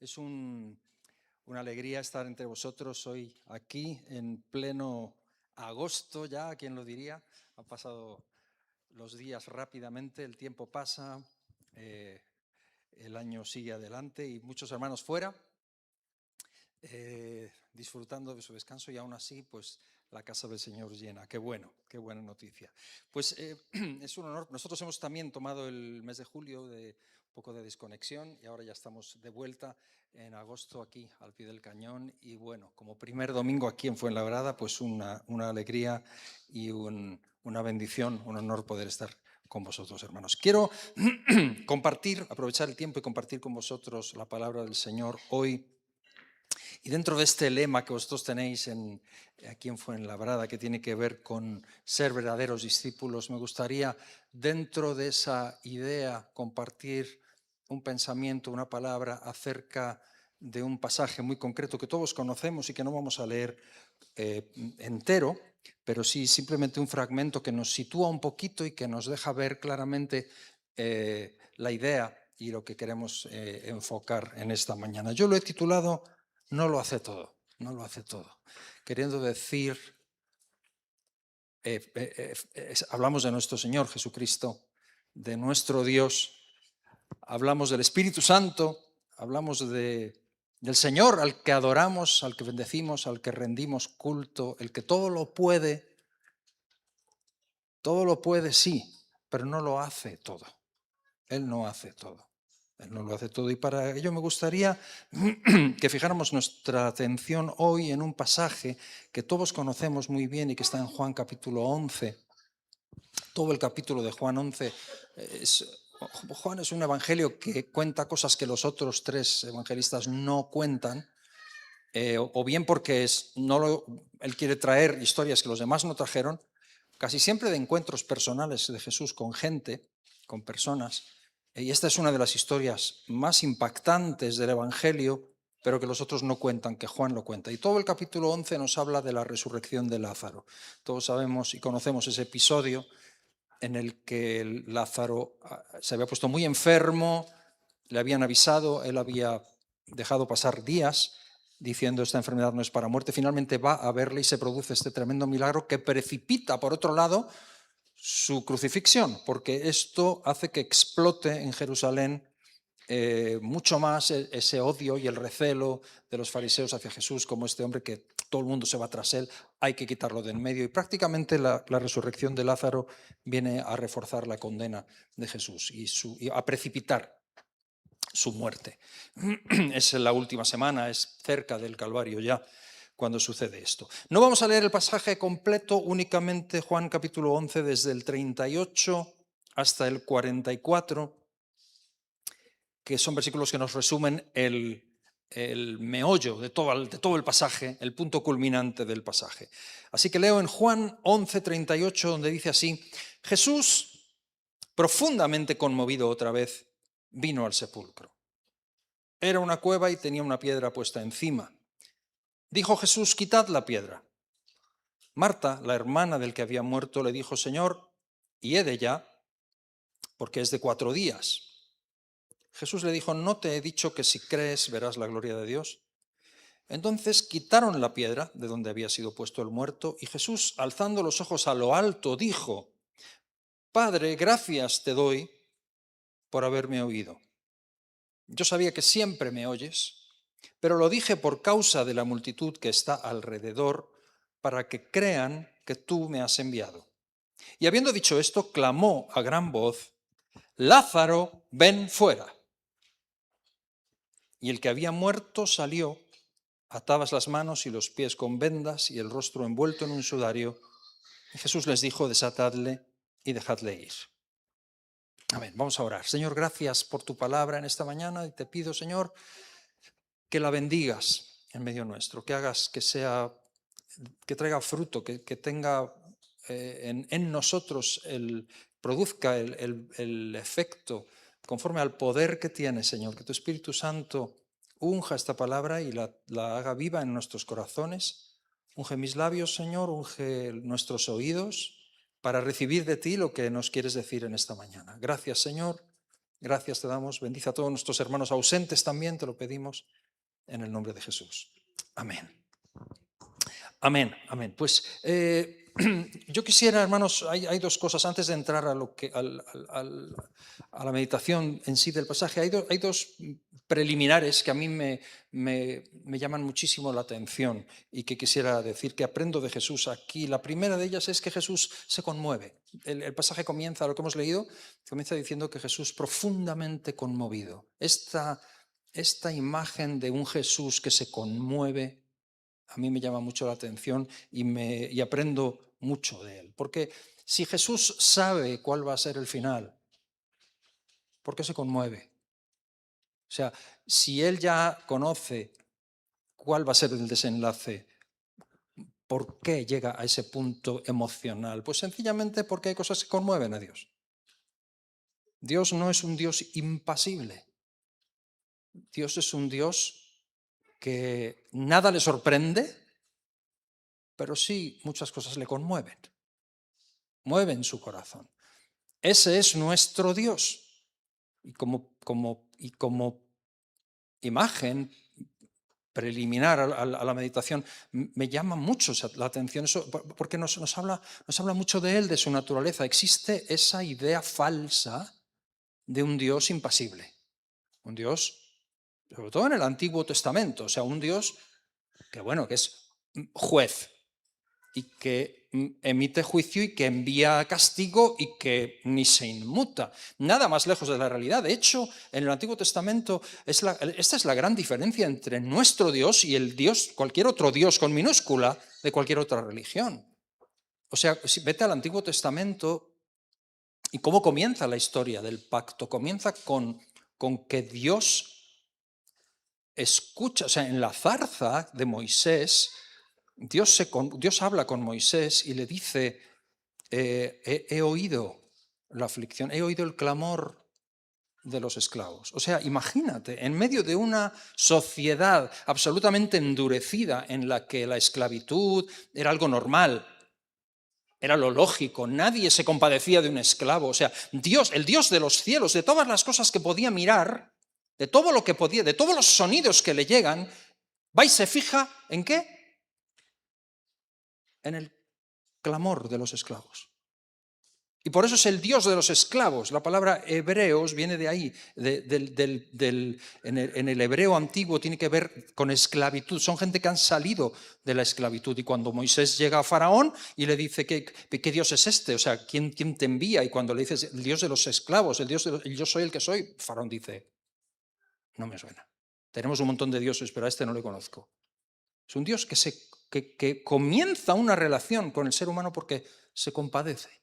Es una alegría estar entre vosotros hoy aquí en pleno agosto ya, ¿quién lo diría? Han pasado los días rápidamente, el tiempo pasa, el año sigue adelante y muchos hermanos fuera, disfrutando de su descanso y aún así, pues la casa del Señor llena. Qué bueno, qué buena noticia. Pues es un honor. Nosotros hemos también tomado el mes de julio de un poco de desconexión y ahora ya estamos de vuelta en agosto aquí al pie del cañón. Y bueno, como primer domingo aquí en Fuenlabrada, pues una alegría y una bendición, un honor poder estar con vosotros, hermanos. Quiero compartir, aprovechar el tiempo y compartir con vosotros la palabra del Señor hoy. Y dentro de este lema que vosotros tenéis aquí en Fuenlabrada, que tiene que ver con ser verdaderos discípulos, me gustaría, dentro de esa idea, compartir un pensamiento, una palabra acerca de un pasaje muy concreto que todos conocemos y que no vamos a leer entero, pero sí simplemente un fragmento que nos sitúa un poquito y que nos deja ver claramente la idea y lo que queremos enfocar en esta mañana. Yo lo he titulado "No lo hace todo", no lo hace todo. Queriendo decir, hablamos de nuestro Señor Jesucristo, de nuestro Dios, hablamos del Espíritu Santo, hablamos del Señor al que adoramos, al que bendecimos, al que rendimos culto, el que todo lo puede sí, pero no lo hace todo. Él no hace todo. Él no lo hace todo. Y para ello me gustaría que fijáramos nuestra atención hoy en un pasaje que todos conocemos muy bien y que está en Juan capítulo 11. Todo el capítulo de Juan 11 Juan es un evangelio que cuenta cosas que los otros tres evangelistas no cuentan, o bien porque él quiere traer historias que los demás no trajeron, casi siempre de encuentros personales de Jesús con gente, con personas. Y esta es una de las historias más impactantes del Evangelio, pero que los otros no cuentan, que Juan lo cuenta. Y todo el capítulo 11 nos habla de la resurrección de Lázaro. Todos sabemos y conocemos ese episodio en el que Lázaro se había puesto muy enfermo, le habían avisado, él había dejado pasar días diciendo esta enfermedad no es para muerte. Finalmente va a verle y se produce este tremendo milagro que precipita, por otro lado, su crucifixión, porque esto hace que explote en Jerusalén mucho más ese odio y el recelo de los fariseos hacia Jesús, como este hombre que todo el mundo se va tras él, hay que quitarlo de en medio. Y prácticamente la resurrección de Lázaro viene a reforzar la condena de Jesús y a precipitar su muerte. Es la última semana, es cerca del Calvario ya cuando sucede esto. No vamos a leer el pasaje completo, únicamente Juan capítulo 11 desde el 38 hasta el 44, que son versículos que nos resumen el meollo de todo el pasaje, el punto culminante del pasaje. Así que leo en Juan 11, 38, donde dice así: Jesús, profundamente conmovido otra vez, vino al sepulcro. Era una cueva y tenía una piedra puesta encima. Dijo Jesús: quitad la piedra. Marta, la hermana del que había muerto, le dijo: Señor, hiede ya, porque es de 4 días. Jesús le dijo: ¿no te he dicho que si crees verás la gloria de Dios? Entonces quitaron la piedra de donde había sido puesto el muerto, y Jesús, alzando los ojos a lo alto, dijo: Padre, gracias te doy por haberme oído. Yo sabía que siempre me oyes, pero lo dije por causa de la multitud que está alrededor, para que crean que tú me has enviado. Y habiendo dicho esto, clamó a gran voz: Lázaro, ven fuera. Y el que había muerto salió, atadas las manos y los pies con vendas y el rostro envuelto en un sudario. Y Jesús les dijo: desatadle y dejadle ir. Amén. Vamos a orar. Señor, gracias por tu palabra en esta mañana y te pido, Señor, que la bendigas en medio nuestro, que hagas que traiga fruto, que tenga en nosotros, produzca el efecto conforme al poder que tiene, Señor, que tu Espíritu Santo unja esta palabra y la haga viva en nuestros corazones. Unge mis labios, Señor, unge nuestros oídos para recibir de ti lo que nos quieres decir en esta mañana. Gracias, Señor, Gracias te damos. Bendice a todos nuestros hermanos ausentes también, te lo pedimos en el nombre de Jesús. Amén. Amén, amén. Pues yo quisiera, hermanos, hay dos cosas antes de entrar a la meditación en sí del pasaje. Hay dos preliminares que a mí me llaman muchísimo la atención y que quisiera decir que aprendo de Jesús aquí. La primera de ellas es que Jesús se conmueve. El pasaje comienza, lo que hemos leído, comienza diciendo que Jesús profundamente conmovido. Esta imagen de un Jesús que se conmueve a mí me llama mucho la atención y aprendo mucho de él. Porque si Jesús sabe cuál va a ser el final, ¿por qué se conmueve? O sea, si él ya conoce cuál va a ser el desenlace, ¿por qué llega a ese punto emocional? Pues sencillamente porque hay cosas que conmueven a Dios. Dios no es un Dios impasible. Dios es un Dios que nada le sorprende, pero sí muchas cosas le conmueven. Mueven su corazón. Ese es nuestro Dios. Y como imagen preliminar a la meditación, me llama mucho la atención eso, porque nos habla mucho de él, de su naturaleza. Existe esa idea falsa de un Dios impasible. Un Dios, sobre todo en el Antiguo Testamento, o sea, un Dios que es juez y que emite juicio y que envía castigo y que ni se inmuta. Nada más lejos de la realidad. De hecho, en el Antiguo Testamento, esta es la gran diferencia entre nuestro Dios y el Dios, cualquier otro Dios con minúscula de cualquier otra religión. O sea, vete al Antiguo Testamento y cómo comienza la historia del pacto. Comienza con que Dios escucha, o sea, en la zarza de Moisés, Dios habla con Moisés y le dice, he oído la aflicción, he oído el clamor de los esclavos. O sea, imagínate, en medio de una sociedad absolutamente endurecida en la que la esclavitud era algo normal, era lo lógico, nadie se compadecía de un esclavo. O sea, Dios, el Dios de los cielos, de todas las cosas que podía mirar, de todo lo que podía, de todos los sonidos que le llegan, va y se fija ¿en qué? En el clamor de los esclavos. Y por eso es el Dios de los esclavos. La palabra hebreos viene de ahí. En el hebreo antiguo tiene que ver con esclavitud. Son gente que han salido de la esclavitud. Y cuando Moisés llega a Faraón y le dice, ¿qué Dios es este? O sea, ¿quién te envía? Y cuando le dices, el Dios de los esclavos, yo soy el que soy, Faraón dice, no me suena. Tenemos un montón de dioses, pero a este no le conozco. Es un Dios que comienza una relación con el ser humano porque se compadece.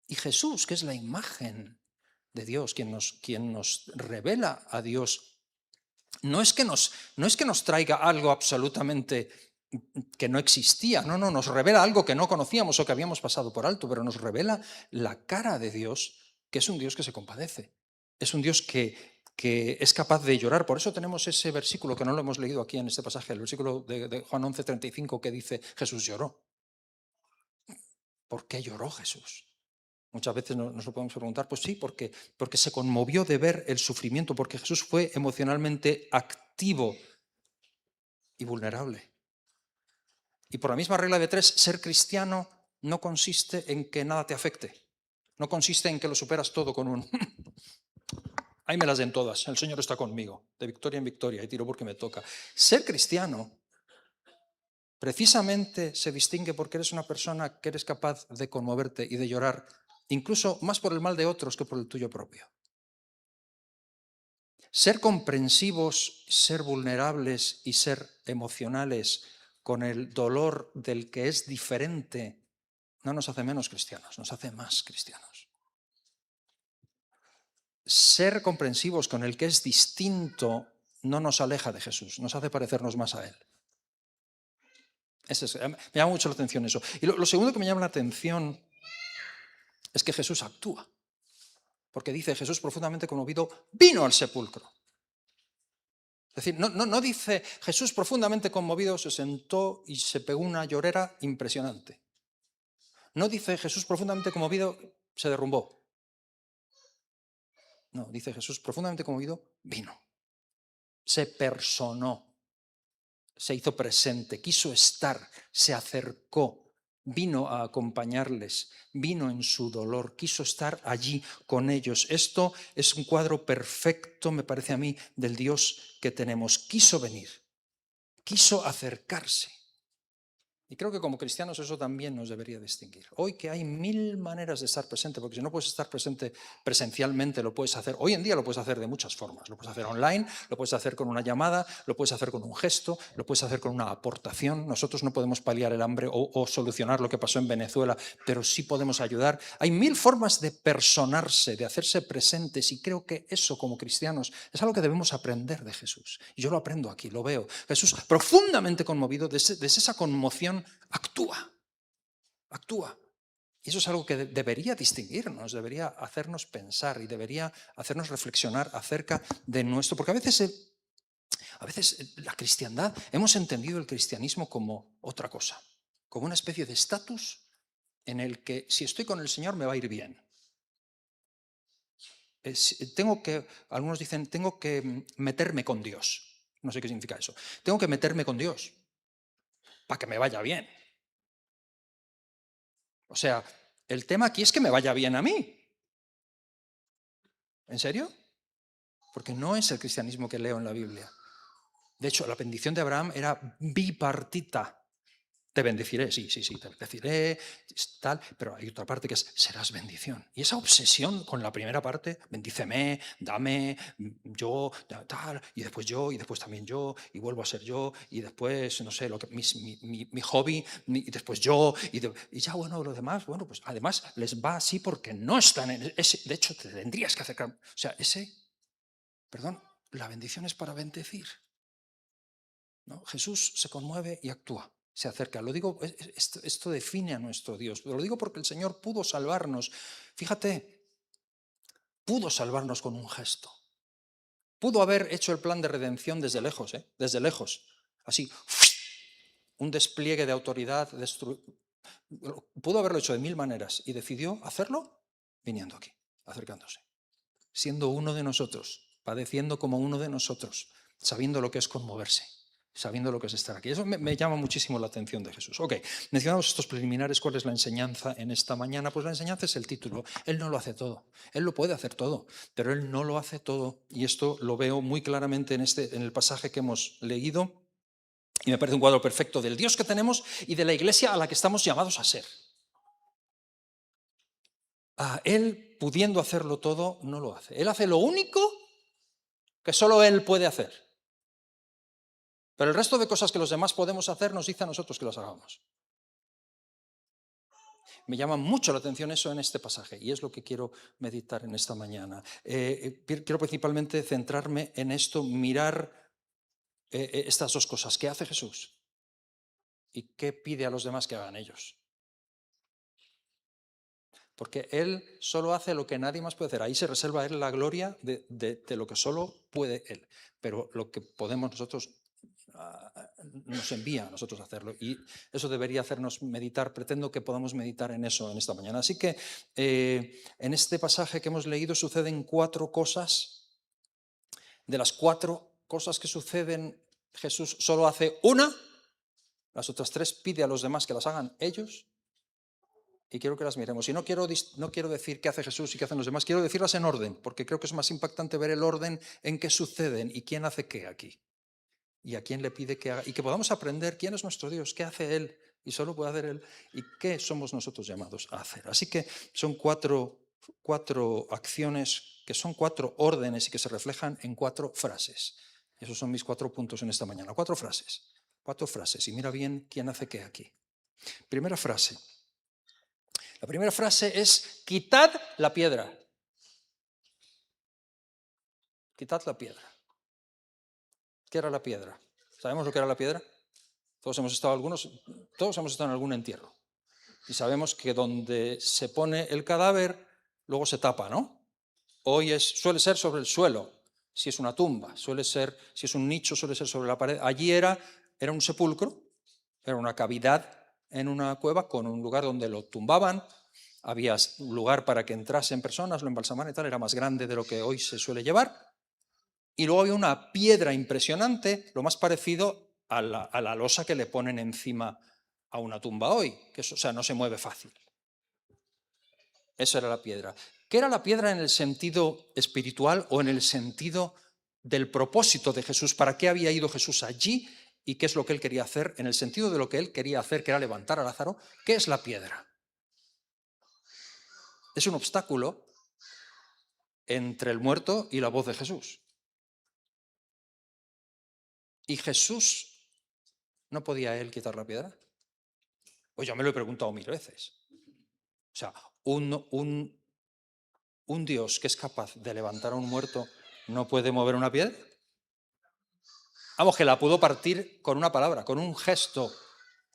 Y Jesús, que es la imagen de Dios, quien nos revela a Dios, no es que nos traiga algo absolutamente que no existía, no, nos revela algo que no conocíamos o que habíamos pasado por alto, pero nos revela la cara de Dios, que es un Dios que se compadece, es un Dios que es capaz de llorar. Por eso tenemos ese versículo que no lo hemos leído aquí en este pasaje, el versículo de Juan 11:35, que dice, Jesús lloró. ¿Por qué lloró Jesús? Muchas veces nos lo podemos preguntar, pues sí, porque se conmovió de ver el sufrimiento, porque Jesús fue emocionalmente activo y vulnerable. Y por la misma regla de tres, ser cristiano no consiste en que nada te afecte, no consiste en que lo superas todo con un ahí me las den todas, el Señor está conmigo, de victoria en victoria, y tiro porque me toca. Ser cristiano precisamente se distingue porque eres una persona que eres capaz de conmoverte y de llorar, incluso más por el mal de otros que por el tuyo propio. Ser comprensivos, ser vulnerables y ser emocionales con el dolor del que es diferente no nos hace menos cristianos, nos hace más cristianos. Ser comprensivos con el que es distinto no nos aleja de Jesús, nos hace parecernos más a Él. Me llama mucho la atención eso. Y lo segundo que me llama la atención es que Jesús actúa. Porque dice, Jesús profundamente conmovido vino al sepulcro. Es decir, no dice, Jesús profundamente conmovido se sentó y se pegó una llorera impresionante. No dice, Jesús profundamente conmovido se derrumbó. No, dice Jesús, profundamente conmovido, vino. Se personó, se hizo presente, quiso estar, se acercó, vino a acompañarles, vino en su dolor, quiso estar allí con ellos. Esto es un cuadro perfecto, me parece a mí, del Dios que tenemos. Quiso venir, quiso acercarse. Y creo que como cristianos eso también nos debería distinguir. Hoy que hay 1000 maneras de estar presente, porque si no puedes estar presente presencialmente, lo puedes hacer, hoy en día lo puedes hacer de muchas formas. Lo puedes hacer online, lo puedes hacer con una llamada, lo puedes hacer con un gesto, lo puedes hacer con una aportación. Nosotros no podemos paliar el hambre o solucionar lo que pasó en Venezuela, pero sí podemos ayudar. Hay 1000 formas de personarse, de hacerse presentes, y creo que eso como cristianos es algo que debemos aprender de Jesús. Y yo lo aprendo aquí, lo veo. Jesús profundamente conmovido, desde esa conmoción, actúa. Y eso es algo que debería distinguirnos, debería hacernos pensar y debería hacernos reflexionar acerca de nuestro... Porque a veces la cristiandad, hemos entendido el cristianismo como otra cosa, como una especie de estatus en el que si estoy con el Señor me va a ir bien. Algunos dicen, tengo que meterme con Dios. No sé qué significa eso. Tengo que meterme con Dios para que me vaya bien. O sea, el tema aquí es que me vaya bien a mí. ¿En serio? Porque no es el cristianismo que leo en la Biblia. De hecho, la bendición de Abraham era bipartita. Te bendeciré, sí, te bendeciré, tal, pero hay otra parte que es serás bendición. Y esa obsesión con la primera parte, bendíceme, dame, yo, tal, y después también yo, y vuelvo a ser yo, y después, no sé, mi hobby, y después yo, y ya, bueno, lo demás, bueno, pues además les va así porque no están en ese, de hecho, te tendrías que acercar. O sea, la bendición es para bendecir. ¿No? Jesús se conmueve y actúa, se acerca. Lo digo, esto define a nuestro Dios. Pero lo digo porque el Señor pudo salvarnos. Fíjate, pudo salvarnos con un gesto. Pudo haber hecho el plan de redención desde lejos, desde lejos. Así, un despliegue de autoridad. Pudo haberlo hecho de 1000 maneras y decidió hacerlo viniendo aquí, acercándose. Siendo uno de nosotros, padeciendo como uno de nosotros, sabiendo lo que es conmoverse, sabiendo lo que es estar aquí. Eso me llama muchísimo la atención de Jesús. Ok, mencionamos estos preliminares. ¿Cuál es la enseñanza en esta mañana? Pues la enseñanza es el título. Él no lo hace todo. Él lo puede hacer todo, pero Él no lo hace todo. Y esto lo veo muy claramente en el pasaje que hemos leído. Y me parece un cuadro perfecto del Dios que tenemos y de la iglesia a la que estamos llamados a ser. Él, pudiendo hacerlo todo, no lo hace. Él hace lo único que solo Él puede hacer. Pero el resto de cosas que los demás podemos hacer nos dice a nosotros que las hagamos. Me llama mucho la atención eso en este pasaje y es lo que quiero meditar en esta mañana. Quiero principalmente centrarme en esto, mirar estas dos cosas. ¿Qué hace Jesús? ¿Y qué pide a los demás que hagan ellos? Porque Él solo hace lo que nadie más puede hacer. Ahí se reserva a Él la gloria de lo que solo puede Él. Pero lo que podemos nosotros nos envía a nosotros a hacerlo, y eso debería hacernos meditar. Pretendo que podamos meditar en eso en esta mañana. Así que en este pasaje que hemos leído suceden 4 cosas. De las 4 cosas que suceden, Jesús solo hace una, las otras 3 pide a los demás que las hagan ellos, y quiero que las miremos. Y no quiero decir qué hace Jesús y qué hacen los demás, quiero decirlas en orden, porque creo que es más impactante ver el orden en que suceden y quién hace qué aquí. Y a quién le pide que haga, y que podamos aprender quién es nuestro Dios, qué hace Él, y solo puede hacer Él, y qué somos nosotros llamados a hacer. Así que son cuatro acciones, que son 4 órdenes y que se reflejan en 4 frases. Esos son mis 4 puntos en esta mañana. 4 frases, y mira bien quién hace qué aquí. Primera frase. La primera frase es: quitad la piedra. Quitad la piedra. ¿Qué era la piedra? ¿Sabemos lo que era la piedra? Todos hemos estado en algún entierro. Y sabemos que donde se pone el cadáver, luego se tapa, ¿no? Hoy suele ser sobre el suelo, si es una tumba. Si es un nicho, suele ser sobre la pared. Allí era un sepulcro, era una cavidad en una cueva con un lugar donde lo tumbaban, había lugar para que entrasen personas, lo embalsamaban y tal, era más grande de lo que hoy se suele llevar. Y luego había una piedra impresionante, lo más parecido a la losa que le ponen encima a una tumba hoy, que eso, o sea, no se mueve fácil. Esa era la piedra. ¿Qué era la piedra en el sentido espiritual o en el sentido del propósito de Jesús? ¿Para qué había ido Jesús allí y qué es lo que él quería hacer? En el sentido de lo que él quería hacer, que era levantar a Lázaro, ¿qué es la piedra? Es un obstáculo entre el muerto y la voz de Jesús. ¿Y Jesús no podía él quitar la piedra? Pues yo me lo he preguntado 1000 veces. O sea, un Dios que es capaz de levantar a un muerto no puede mover una piedra. Vamos, que la pudo partir con una palabra, con un gesto.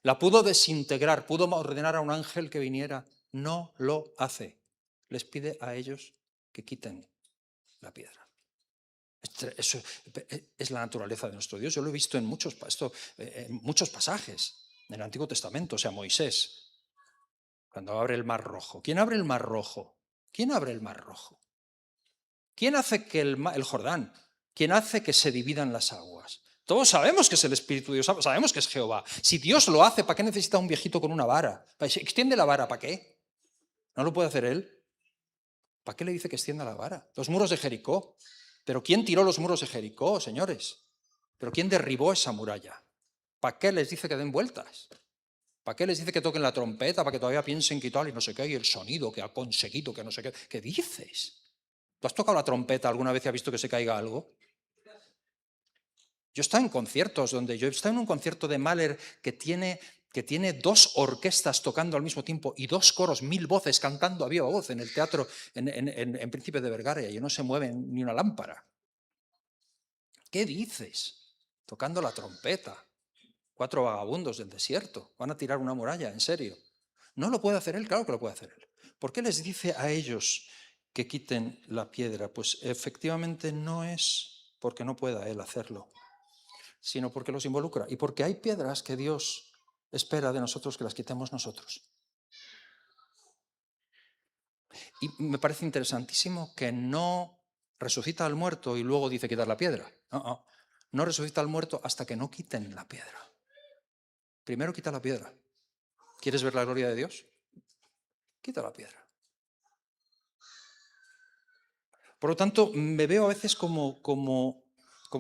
La pudo desintegrar, pudo ordenar a un ángel que viniera. No lo hace. Les pide a ellos que quiten la piedra. Eso es la naturaleza de nuestro Dios. Yo lo he visto en muchos pasajes del Antiguo Testamento, o sea, Moisés, cuando abre el Mar Rojo. ¿Quién abre el Mar Rojo? ¿Quién abre el Mar Rojo? ¿Quién hace que el Jordán? ¿Quién hace que se dividan las aguas? Todos sabemos que es el Espíritu de Dios, sabemos que es Jehová. Si Dios lo hace, ¿para qué necesita un viejito con una vara? ¿Extiende la vara? ¿Para qué? ¿No lo puede hacer él? ¿Para qué le dice que extienda la vara? Los muros de Jericó. ¿Pero quién tiró los muros de Jericó, señores? ¿Pero quién derribó esa muralla? ¿Para qué les dice que den vueltas? ¿Para qué les dice que toquen la trompeta? ¿Para que todavía piensen que tal y no sé qué? Y el sonido que ha conseguido, que no sé qué. ¿Qué dices? ¿Tú has tocado la trompeta alguna vez y has visto que se caiga algo? Yo he estado en conciertos yo he estado en un concierto de Mahler que tiene 2 orquestas tocando al mismo tiempo y 2 coros, 1000 voces cantando a viva voz en el teatro en Príncipe de Vergara y no se mueve ni una lámpara. ¿Qué dices? Tocando la trompeta. 4 vagabundos del desierto. Van a tirar una muralla, en serio. ¿No lo puede hacer él? Claro que lo puede hacer él. ¿Por qué les dice a ellos que quiten la piedra? Pues efectivamente no es porque no pueda él hacerlo, sino porque los involucra y porque hay piedras que Dios espera de nosotros que las quitemos nosotros. Y me parece interesantísimo que no resucita al muerto y luego dice quitar la piedra. No resucita al muerto hasta que no quiten la piedra. Primero quita la piedra. ¿Quieres ver la gloria de Dios? Quita la piedra. Por lo tanto, me veo a veces como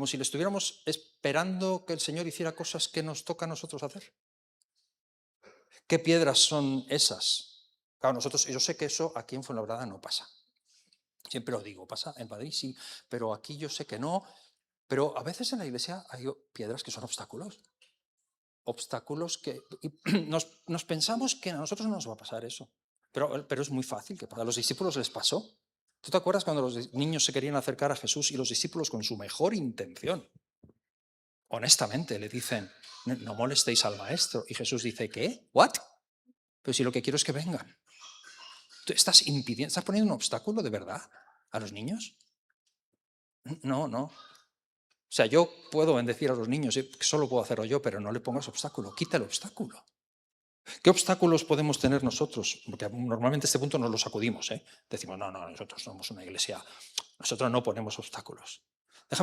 si le estuviéramos esperando que el Señor hiciera cosas que nos toca a nosotros hacer. ¿Qué piedras son esas? Claro, yo sé que eso aquí en Fuenlabrada no pasa. Siempre lo digo, pasa en Madrid sí, pero aquí yo sé que no. Pero a veces en la iglesia hay piedras que son obstáculos. Obstáculos que nos pensamos que a nosotros no nos va a pasar eso. Pero es muy fácil que a los discípulos les pasó. ¿Tú te acuerdas cuando los niños se querían acercar a Jesús y los discípulos con su mejor intención, honestamente, le dicen, no molestéis al maestro? Y Jesús dice, ¿qué? ¿What? Pero si lo que quiero es que vengan. ¿Tú estás poniendo un obstáculo de verdad a los niños? No. O sea, yo puedo bendecir a los niños, que solo puedo hacerlo yo, pero no le pongas obstáculo, quita el obstáculo. ¿Qué obstáculos podemos tener nosotros? Porque normalmente a este punto nos los sacudimos, ¿eh? Decimos, no, nosotros somos una iglesia, nosotros no ponemos obstáculos.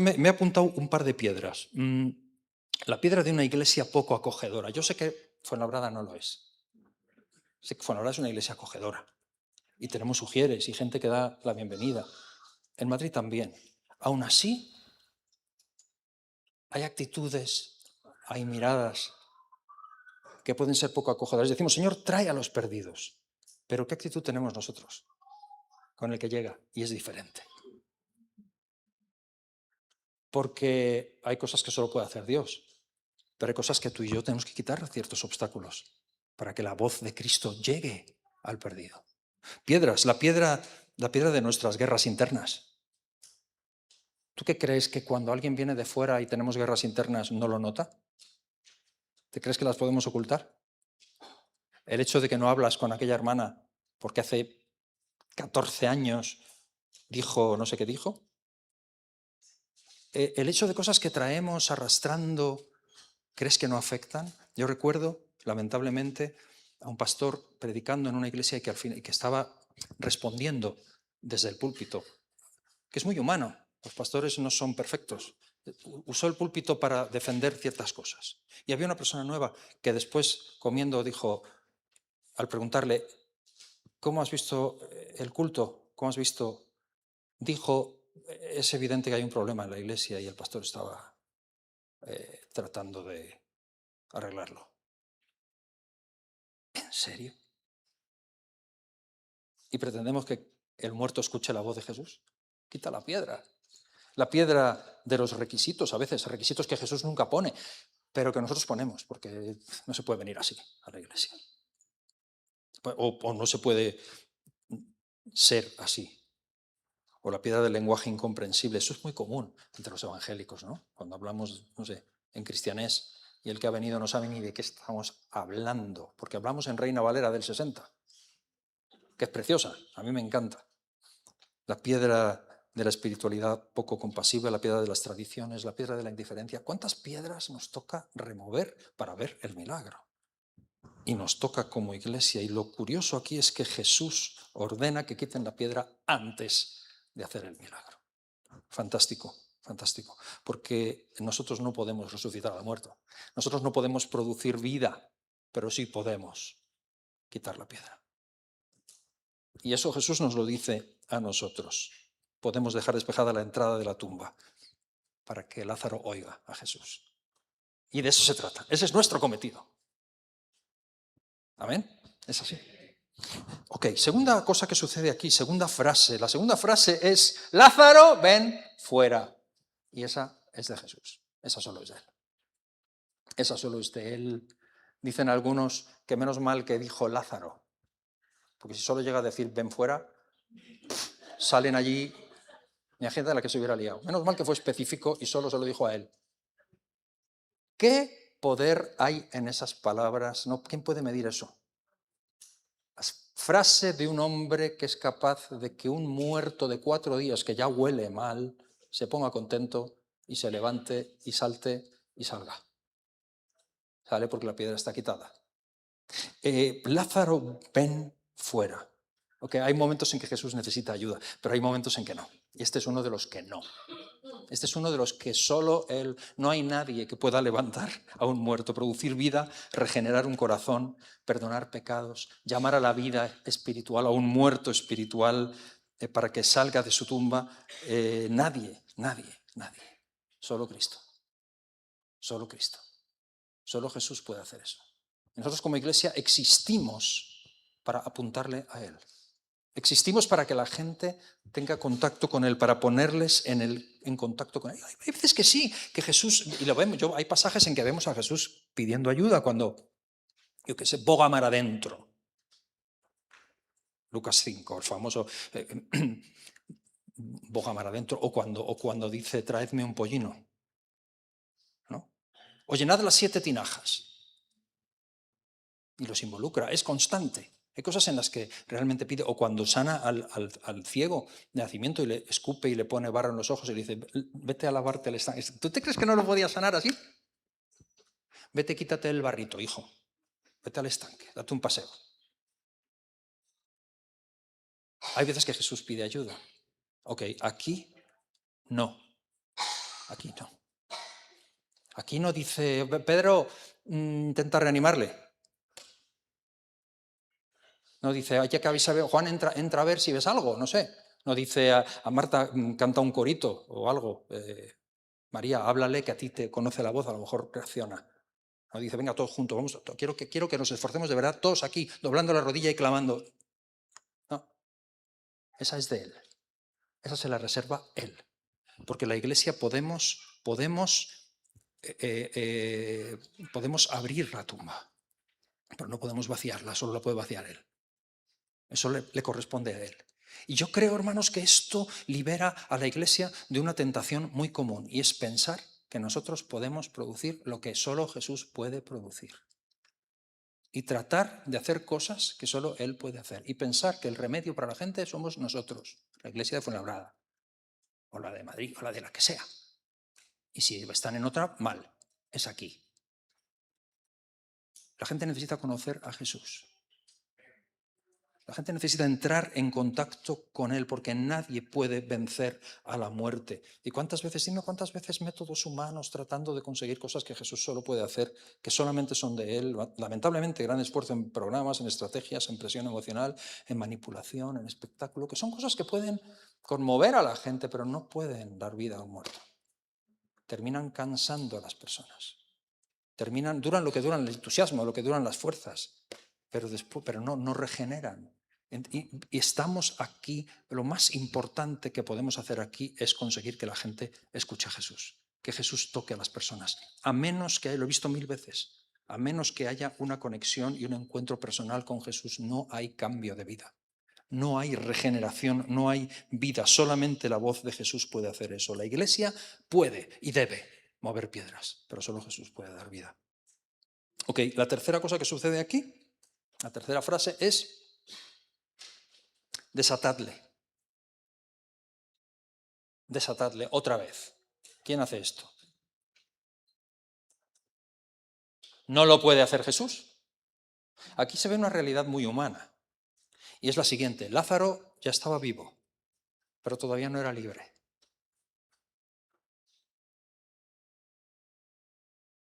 Me he apuntado un par de piedras. La piedra de una iglesia poco acogedora. Yo sé que Fuenlabrada no lo es. Sé que Fuenlabrada es una iglesia acogedora. Y tenemos ujieres y gente que da la bienvenida. En Madrid también. Aún así, hay actitudes, hay miradas que pueden ser poco acogedoras. Decimos, Señor, trae a los perdidos. Pero ¿qué actitud tenemos nosotros con el que llega? Y es diferente. Porque hay cosas que solo puede hacer Dios, pero hay cosas que tú y yo tenemos que quitar ciertos obstáculos para que la voz de Cristo llegue al perdido. Piedras, la piedra de nuestras guerras internas. ¿Tú qué crees, que cuando alguien viene de fuera y tenemos guerras internas no lo nota? ¿Te crees que las podemos ocultar? El hecho de que no hablas con aquella hermana porque hace 14 años dijo no sé qué dijo. El hecho de cosas que traemos arrastrando, ¿crees que no afectan? Yo recuerdo, lamentablemente, a un pastor predicando en una iglesia y que estaba respondiendo desde el púlpito, que es muy humano. Los pastores no son perfectos. Usó el púlpito para defender ciertas cosas. Y había una persona nueva que después, comiendo, dijo, al preguntarle, ¿cómo has visto el culto? ¿Cómo has visto? Dijo, es evidente que hay un problema en la iglesia y el pastor estaba tratando de arreglarlo. ¿En serio? ¿Y pretendemos que el muerto escuche la voz de Jesús? Quita la piedra. La piedra de los requisitos, a veces, requisitos que Jesús nunca pone, pero que nosotros ponemos, porque no se puede venir así a la iglesia. O no se puede ser así. O la piedra del lenguaje incomprensible. Eso es muy común entre los evangélicos, ¿no? Cuando hablamos, no sé, en cristianés, y el que ha venido no sabe ni de qué estamos hablando, porque hablamos en Reina Valera del 60, que es preciosa, a mí me encanta. La piedra de la espiritualidad poco compasiva, la piedra de las tradiciones, la piedra de la indiferencia. ¿Cuántas piedras nos toca remover para ver el milagro? Y nos toca como iglesia. Y lo curioso aquí es que Jesús ordena que quiten la piedra antes de hacer el milagro. Fantástico, fantástico. Porque nosotros no podemos resucitar al muerto. Nosotros no podemos producir vida, pero sí podemos quitar la piedra. Y eso Jesús nos lo dice a nosotros. Podemos dejar despejada la entrada de la tumba para que Lázaro oiga a Jesús. Y de eso se trata. Ese es nuestro cometido. ¿Amén? Es así. Ok, segunda cosa que sucede aquí, segunda frase. La segunda frase es, Lázaro, ven fuera. Y esa es de Jesús. Esa solo es de él. Esa solo es de él. Dicen algunos que menos mal que dijo Lázaro. Porque si solo llega a decir, ven fuera, salen allí, mi agenda la que se hubiera liado. Menos mal que fue específico y solo se lo dijo a él. ¿Qué poder hay en esas palabras? ¿No? ¿Quién puede medir eso? La frase de un hombre que es capaz de que un muerto de 4 días que ya huele mal se ponga contento y se levante y salte y salga. Sale porque la piedra está quitada. Lázaro, ven fuera. Okay, hay momentos en que Jesús necesita ayuda, pero hay momentos en que no. Y este es uno de los que no. Este es uno de los que solo Él, no hay nadie que pueda levantar a un muerto, producir vida, regenerar un corazón, perdonar pecados, llamar a la vida espiritual, a un muerto espiritual, para que salga de su tumba. Nadie. Solo Cristo. Solo Cristo. Solo Jesús puede hacer eso. Nosotros como iglesia existimos para apuntarle a Él. Existimos para que la gente tenga contacto con Él, para ponerles en contacto con Él. Hay veces que sí, que Jesús, y lo vemos, hay pasajes en que vemos a Jesús pidiendo ayuda cuando, yo qué sé, boga mar adentro. Lucas 5, el famoso boga mar adentro, o cuando dice, traedme un pollino, ¿no? O llenad las 7 tinajas. Y los involucra, es constante. Hay cosas en las que realmente pide, o cuando sana al ciego de nacimiento y le escupe y le pone barro en los ojos y le dice, vete a lavarte el estanque. ¿Tú te crees que no lo podía sanar así? Vete, quítate el barrito, hijo. Vete al estanque, date un paseo. Hay veces que Jesús pide ayuda. Ok, aquí no. Aquí no. Aquí no dice, Pedro, intenta reanimarle. No dice, ya que habéis sabido, Juan, entra a ver si ves algo, no sé. No dice a Marta, canta un corito o algo. María, háblale que a ti te conoce la voz, a lo mejor reacciona. No dice, venga, todos juntos, vamos, quiero que nos esforcemos de verdad, todos aquí, doblando la rodilla y clamando. No, esa es de Él. Esa se la reserva Él. Porque la iglesia podemos abrir la tumba, pero no podemos vaciarla, solo la puede vaciar Él. Eso le corresponde a Él. Y yo creo, hermanos, que esto libera a la iglesia de una tentación muy común, y es pensar que nosotros podemos producir lo que solo Jesús puede producir. Y tratar de hacer cosas que solo Él puede hacer. Y pensar que el remedio para la gente somos nosotros, la iglesia de Fuenlabrada, o la de Madrid, o la de la que sea. Y si están en otra, mal. Es aquí. La gente necesita conocer a Jesús. La gente necesita entrar en contacto con Él porque nadie puede vencer a la muerte. ¿Y dime cuántas veces métodos humanos tratando de conseguir cosas que Jesús solo puede hacer, que solamente son de Él? Lamentablemente, gran esfuerzo en programas, en estrategias, en presión emocional, en manipulación, en espectáculo, que son cosas que pueden conmover a la gente, pero no pueden dar vida a un muerto. Terminan cansando a las personas. Duran lo que duran el entusiasmo, lo que duran las fuerzas, pero no regeneran. Y estamos aquí, lo más importante que podemos hacer aquí es conseguir que la gente escuche a Jesús, que Jesús toque a las personas, a menos que, lo he visto 1000 veces, a menos que haya una conexión y un encuentro personal con Jesús, no hay cambio de vida, no hay regeneración, no hay vida, solamente la voz de Jesús puede hacer eso. La Iglesia puede y debe mover piedras, pero solo Jesús puede dar vida. Ok, la tercera cosa que sucede aquí, la tercera frase es: desatadle. Desatadle otra vez. ¿Quién hace esto? ¿No lo puede hacer Jesús? Aquí se ve una realidad muy humana. Y es la siguiente: Lázaro ya estaba vivo, pero todavía no era libre.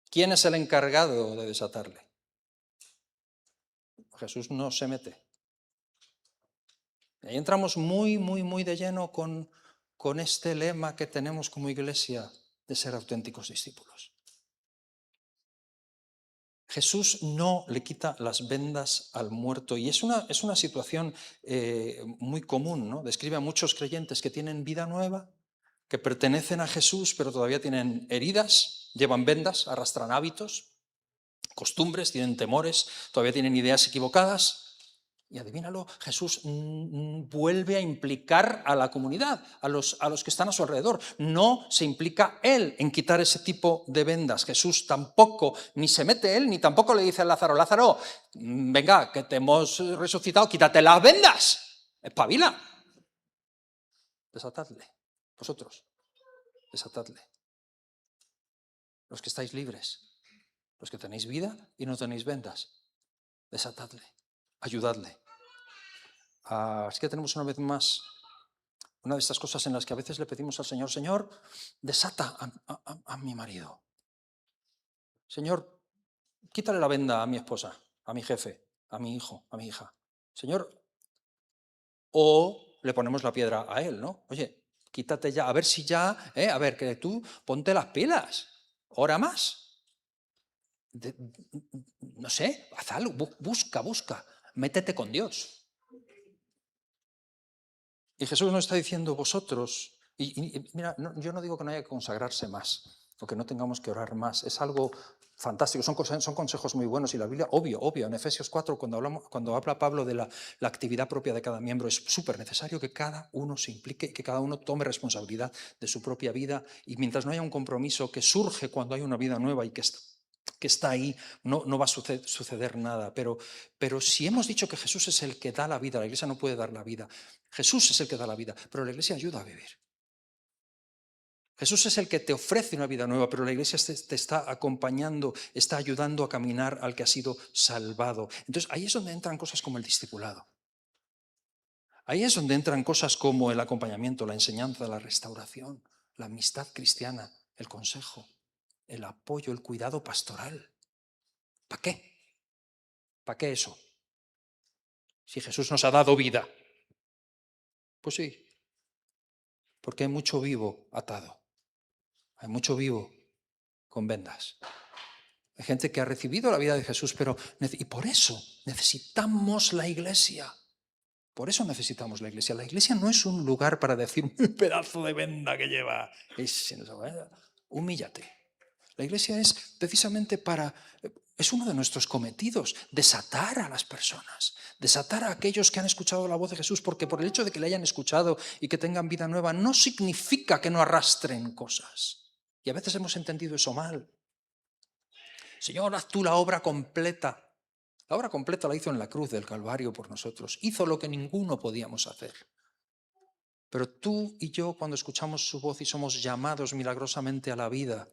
¿Quién es el encargado de desatarle? Jesús no se mete. Y ahí entramos muy de lleno con este lema que tenemos como iglesia de ser auténticos discípulos. Jesús no le quita las vendas al muerto, y es una situación muy común, ¿no? Describe a muchos creyentes que tienen vida nueva, que pertenecen a Jesús, pero todavía tienen heridas, llevan vendas, arrastran hábitos, costumbres, tienen temores, todavía tienen ideas equivocadas. Y adivínalo, Jesús vuelve a implicar a la comunidad, a los que están a su alrededor. No se implica Él en quitar ese tipo de vendas. Jesús tampoco, ni se mete Él, ni tampoco le dice a Lázaro: Lázaro, venga, que te hemos resucitado, quítate las vendas, espabila. Desatadle, vosotros, desatadle. Los que estáis libres, los que tenéis vida y no tenéis vendas, desatadle, ayudadle. Así que tenemos una vez más una de estas cosas en las que a veces le pedimos al Señor: Señor, desata a mi marido. Señor, quítale la venda a mi esposa, a mi jefe, a mi hijo, a mi hija. Señor, o le ponemos la piedra a él, ¿no? Oye, quítate ya, a ver si ya, a ver, que tú ponte las pilas, ora más. No sé, haz algo, busca, métete con Dios. Y Jesús nos está diciendo: vosotros, y mira, yo no digo que no haya que consagrarse más, o que no tengamos que orar más, es algo fantástico, son consejos muy buenos, y la Biblia, obvio, en Efesios 4, cuando habla Pablo de la actividad propia de cada miembro, es súper necesario que cada uno se implique y que cada uno tome responsabilidad de su propia vida, y mientras no haya un compromiso que surge cuando hay una vida nueva y que está ahí, no va a suceder nada. Pero si hemos dicho que Jesús es el que da la vida, la Iglesia no puede dar la vida. Jesús es el que da la vida, pero la Iglesia ayuda a vivir. Jesús es el que te ofrece una vida nueva, pero la Iglesia te está acompañando, está ayudando a caminar al que ha sido salvado. Entonces ahí es donde entran cosas como el discipulado. Ahí es donde entran cosas como el acompañamiento, la enseñanza, la restauración, la amistad cristiana, el consejo, el apoyo, el cuidado pastoral. ¿Para qué? ¿Para qué eso? Si Jesús nos ha dado vida. Pues sí, porque hay mucho vivo atado. Hay mucho vivo con vendas. Hay gente que ha recibido la vida de Jesús, y por eso necesitamos la Iglesia. Por eso necesitamos la Iglesia. La Iglesia no es un lugar para decir: un pedazo de venda que lleva. Humíllate. La Iglesia es precisamente es uno de nuestros cometidos, desatar a las personas, desatar a aquellos que han escuchado la voz de Jesús, porque por el hecho de que le hayan escuchado y que tengan vida nueva, no significa que no arrastren cosas. Y a veces hemos entendido eso mal. Señor, haz tú la obra completa. La obra completa la hizo en la cruz del Calvario por nosotros. Hizo lo que ninguno podíamos hacer. Pero tú y yo, cuando escuchamos su voz y somos llamados milagrosamente a la vida,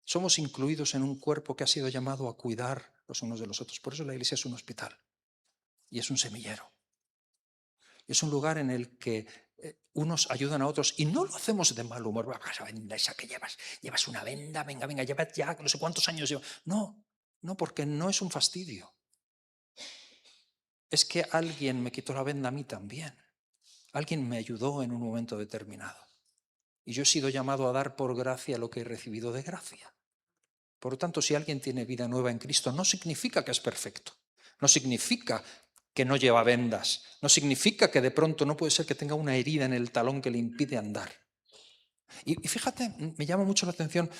somos incluidos en un cuerpo que ha sido llamado a cuidar los unos de los otros. Por eso la iglesia es un hospital y es un semillero. Es un lugar en el que unos ayudan a otros y no lo hacemos de mal humor. Esa venda esa que llevas una venda, venga, llevas ya no sé cuántos años llevas. No, porque no es un fastidio. Es que alguien me quitó la venda a mí también. Alguien me ayudó en un momento determinado. Y yo he sido llamado a dar por gracia lo que he recibido de gracia. Por lo tanto, si alguien tiene vida nueva en Cristo, no significa que es perfecto. No significa que no lleva vendas. No significa que de pronto no puede ser que tenga una herida en el talón que le impide andar. Y fíjate, me llama mucho la atención,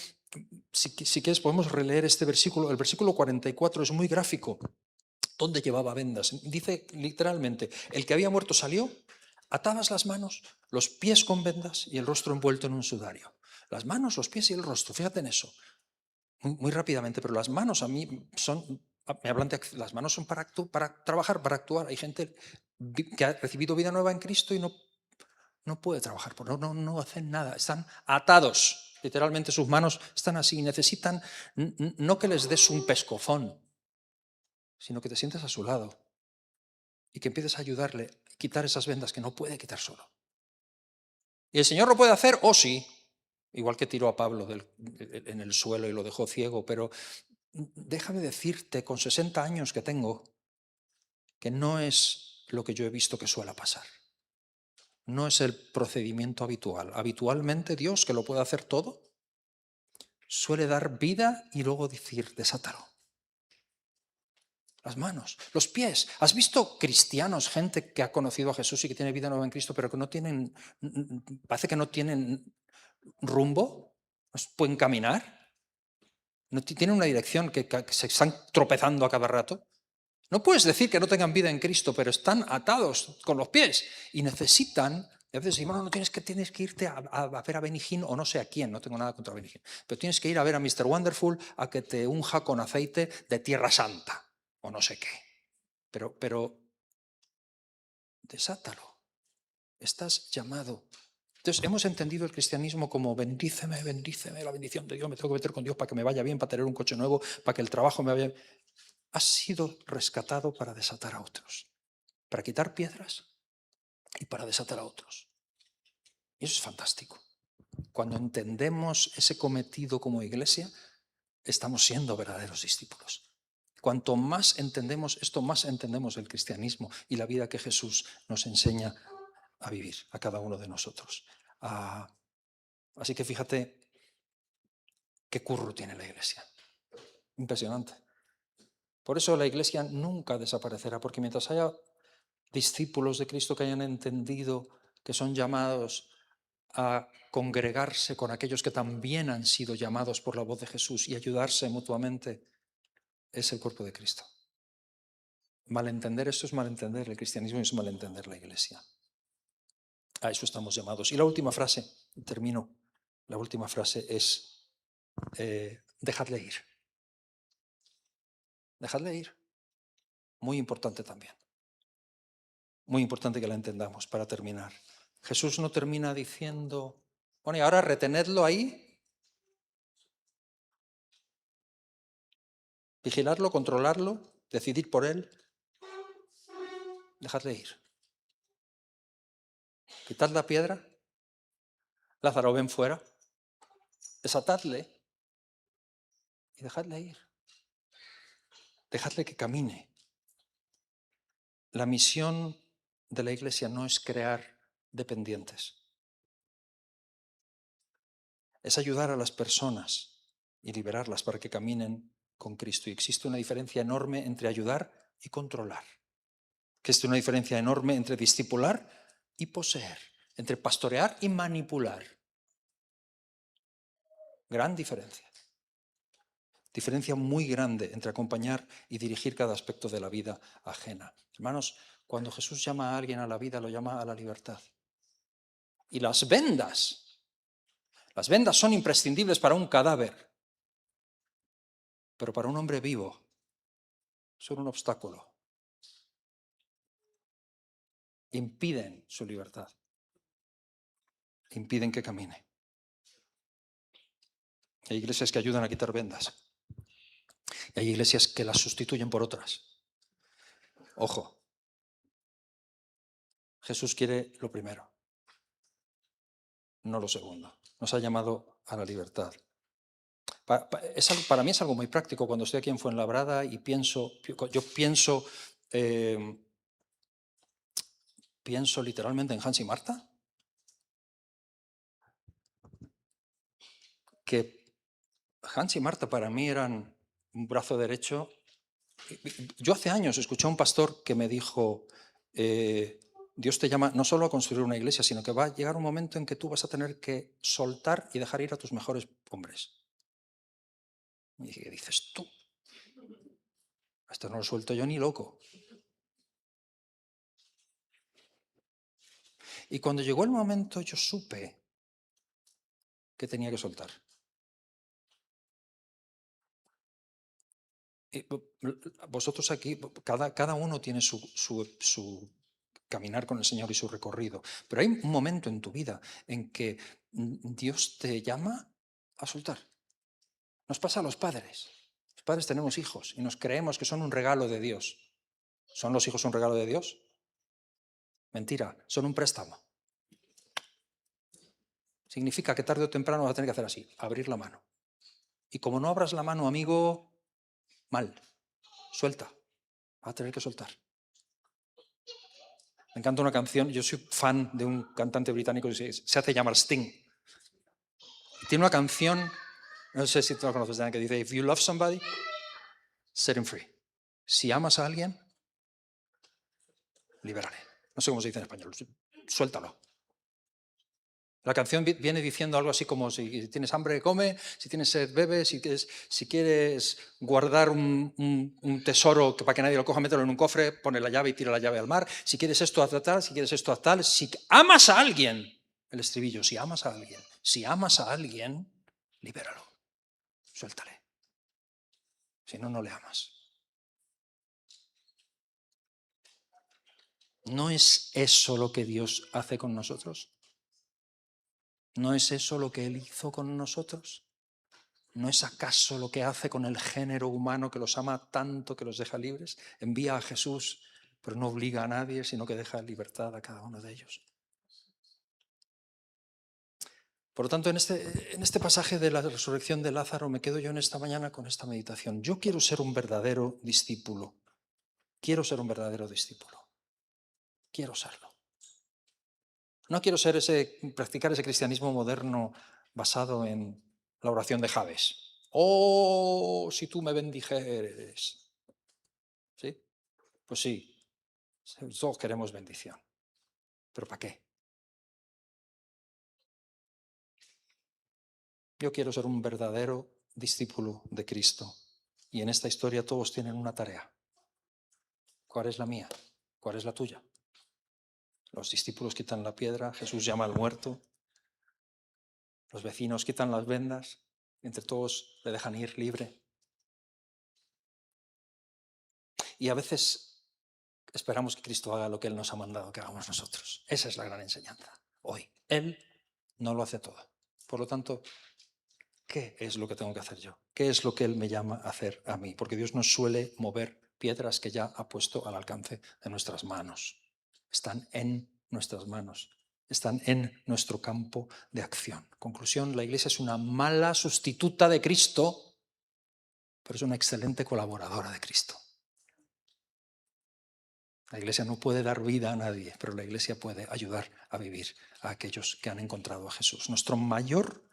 si quieres podemos releer este versículo. El versículo 44 es muy gráfico. ¿Dónde llevaba vendas? Dice literalmente, el que había muerto salió, atadas las manos, los pies con vendas y el rostro envuelto en un sudario. Las manos, los pies y el rostro, fíjate en eso. Muy rápidamente, pero las manos a mí me hablan de las manos son para trabajar, para actuar. Hay gente que ha recibido vida nueva en Cristo y no puede trabajar, no hacen nada, están atados. Literalmente sus manos están así y necesitan no que les des un pescozón, sino que te sientes a su lado y que empieces a ayudarle a quitar esas vendas que no puede quitar solo. ¿Y el Señor lo puede hacer? Oh, sí. Igual que tiró a Pablo en el suelo y lo dejó ciego, pero déjame decirte, con 60 años que tengo, que no es lo que yo he visto que suele pasar. No es el procedimiento habitual. Habitualmente Dios, que lo puede hacer todo, suele dar vida y luego decir, desátalo. Las manos, los pies. ¿Has visto cristianos, gente que ha conocido a Jesús y que tiene vida nueva en Cristo, pero que no tienen, parece que no tienen rumbo? ¿No pueden caminar? ¿No tienen una dirección que se están tropezando a cada rato? No puedes decir que no tengan vida en Cristo, pero están atados con los pies y necesitan. Y a veces decimos, no, tienes que irte a ver a Benny Hinn o no sé a quién, no tengo nada contra Benny Hinn, pero tienes que ir a ver a Mr. Wonderful a que te unja con aceite de Tierra Santa o no sé qué. Pero desátalo. Estás llamado. Entonces, hemos entendido el cristianismo como bendíceme, la bendición de Dios, me tengo que meter con Dios para que me vaya bien, para tener un coche nuevo, para que el trabajo me vaya bien. Has sido rescatado para desatar a otros, para quitar piedras y para desatar a otros. Y eso es fantástico. Cuando entendemos ese cometido como iglesia, estamos siendo verdaderos discípulos. Cuanto más entendemos esto, más entendemos el cristianismo y la vida que Jesús nos enseña a vivir a cada uno de nosotros. Así que fíjate qué curro tiene la iglesia. Impresionante. Por eso la iglesia nunca desaparecerá, porque mientras haya discípulos de Cristo que hayan entendido que son llamados a congregarse con aquellos que también han sido llamados por la voz de Jesús y ayudarse mutuamente, es el cuerpo de Cristo. Malentender esto es malentender el cristianismo y es malentender la iglesia. A eso estamos llamados. Y la última frase, termino, la última frase es, dejadle ir. Dejadle ir. Muy importante también. Muy importante que la entendamos para terminar. Jesús no termina diciendo, bueno, y ahora retenedlo ahí, vigilarlo, controlarlo, decidir por él. Dejadle ir. Quitad la piedra, Lázaro, ven fuera, desatadle y dejadle ir. Dejadle que camine. La misión de la iglesia no es crear dependientes. Es ayudar a las personas y liberarlas para que caminen con Cristo. Y existe una diferencia enorme entre ayudar y controlar. Existe una diferencia enorme entre discipular y poseer, entre pastorear y manipular. Gran diferencia. Diferencia muy grande entre acompañar y dirigir cada aspecto de la vida ajena. Hermanos, cuando Jesús llama a alguien a la vida, lo llama a la libertad. Y las vendas son imprescindibles para un cadáver, pero para un hombre vivo son un obstáculo. Impiden su libertad. Impiden que camine. Hay iglesias que ayudan a quitar vendas. Y hay iglesias que las sustituyen por otras. Ojo, Jesús quiere lo primero, no lo segundo. Nos ha llamado a la libertad. Para mí es algo muy práctico cuando estoy aquí en Fuenlabrada y pienso literalmente en Hans y Marta, que Hans y Marta para mí eran un brazo derecho. Yo hace años escuché a un pastor que me dijo, Dios te llama no solo a construir una iglesia, sino que va a llegar un momento en que tú vas a tener que soltar y dejar ir a tus mejores hombres. Y dije, ¿qué dices tú? Esto no lo suelto yo ni loco. Y cuando llegó el momento yo supe que tenía que soltar. Y vosotros aquí, cada uno tiene su caminar con el Señor y su recorrido. Pero hay un momento en tu vida en que Dios te llama a soltar. Nos pasa a los padres. Los padres tenemos hijos y nos creemos que son un regalo de Dios. ¿Son los hijos un regalo de Dios? Mentira, son un préstamo. Significa que tarde o temprano vas a tener que hacer así, abrir la mano. Y como no abras la mano, amigo, mal, suelta, vas a tener que soltar. Me encanta una canción, yo soy fan de un cantante británico que se hace llamar Sting. Tiene una canción, no sé si tú la conoces, que dice, if you love somebody, set him free. Si amas a alguien, libérale. No sé cómo se dice en español, suéltalo. La canción viene diciendo algo así como, si tienes hambre, come, si tienes sed, bebe, si quieres guardar un tesoro que para que nadie lo coja, mételo en un cofre, pone la llave y tira la llave al mar. Si quieres esto, haz tal, si quieres esto, haz tal. Si amas a alguien, el estribillo, si amas a alguien, libéralo, suéltale. Si no, no le amas. ¿No es eso lo que Dios hace con nosotros? ¿No es eso lo que Él hizo con nosotros? ¿No es acaso lo que hace con el género humano que los ama tanto que los deja libres? Envía a Jesús, pero no obliga a nadie, sino que deja libertad a cada uno de ellos. Por lo tanto, en este pasaje de la resurrección de Lázaro me quedo yo en esta mañana con esta meditación. Yo quiero ser un verdadero discípulo. Quiero ser un verdadero discípulo. Quiero serlo. No quiero practicar ese cristianismo moderno basado en la oración de Jabes. Oh, si tú me bendijeres. ¿Sí? Pues sí, todos queremos bendición. ¿Pero para qué? Yo quiero ser un verdadero discípulo de Cristo. Y en esta historia todos tienen una tarea. ¿Cuál es la mía? ¿Cuál es la tuya? Los discípulos quitan la piedra, Jesús llama al muerto, los vecinos quitan las vendas, entre todos le dejan ir libre. Y a veces esperamos que Cristo haga lo que Él nos ha mandado que hagamos nosotros. Esa es la gran enseñanza hoy. Él no lo hace todo. Por lo tanto, ¿qué es lo que tengo que hacer yo? ¿Qué es lo que Él me llama a hacer a mí? Porque Dios no suele mover piedras que ya ha puesto al alcance de nuestras manos. Están en nuestras manos. Están en nuestro campo de acción. Conclusión, la Iglesia es una mala sustituta de Cristo, pero es una excelente colaboradora de Cristo. La Iglesia no puede dar vida a nadie, pero la Iglesia puede ayudar a vivir a aquellos que han encontrado a Jesús. Nuestro mayor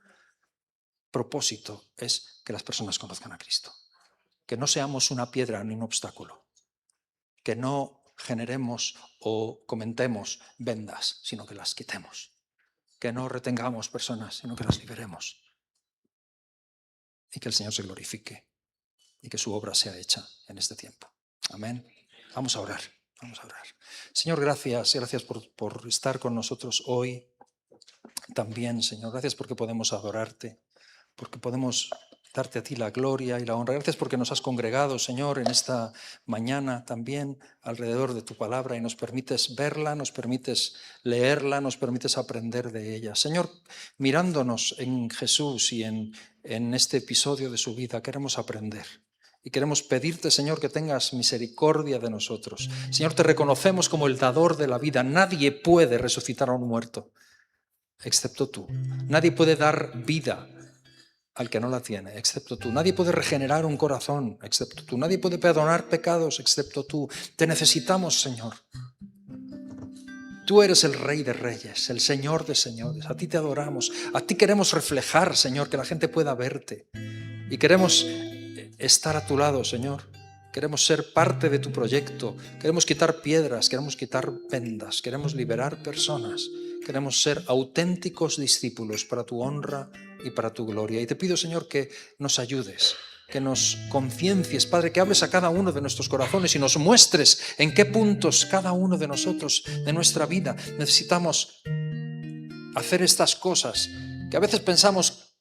propósito es que las personas conozcan a Cristo. Que no seamos una piedra ni un obstáculo. Que no generemos o comentemos vendas, sino que las quitemos. Que no retengamos personas, sino que las liberemos. Y que el Señor se glorifique y que su obra sea hecha en este tiempo. Amén. Vamos a orar. Vamos a orar. Señor, gracias por estar con nosotros hoy también, Señor. Gracias porque podemos adorarte, porque podemos darte a ti la gloria y la honra. Gracias porque nos has congregado, Señor, en esta mañana también alrededor de tu palabra y nos permites verla, nos permites leerla, nos permites aprender de ella. Señor, mirándonos en Jesús y en este episodio de su vida, queremos aprender. Y queremos pedirte, Señor, que tengas misericordia de nosotros. Señor, te reconocemos como el dador de la vida. Nadie puede resucitar a un muerto, excepto tú. Nadie puede dar vida al que no la tiene, excepto tú. Nadie puede regenerar un corazón, excepto tú. Nadie puede perdonar pecados, excepto tú. Te necesitamos, Señor. Tú eres el Rey de Reyes, el Señor de Señores. A ti te adoramos. A ti queremos reflejar, Señor, que la gente pueda verte. Y queremos estar a tu lado, Señor. Queremos ser parte de tu proyecto. Queremos quitar piedras, queremos quitar vendas, queremos liberar personas. Queremos ser auténticos discípulos para tu honra y para tu gloria. Y te pido, Señor, que nos ayudes, que nos conciencies, Padre, que hables a cada uno de nuestros corazones y nos muestres en qué puntos cada uno de nosotros, de nuestra vida, necesitamos hacer estas cosas que a veces pensamos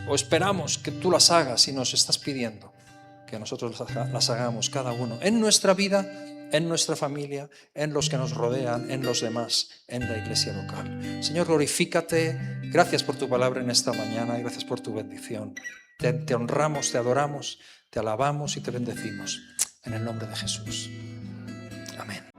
o esperamos que tú las hagas y nos estás pidiendo que nosotros las hagamos cada uno en nuestra vida, en nuestra familia, en los que nos rodean, en los demás, en la iglesia local. Señor, glorifícate. Gracias por tu palabra en esta mañana y gracias por tu bendición. Te honramos, te adoramos, te alabamos y te bendecimos. En el nombre de Jesús. Amén.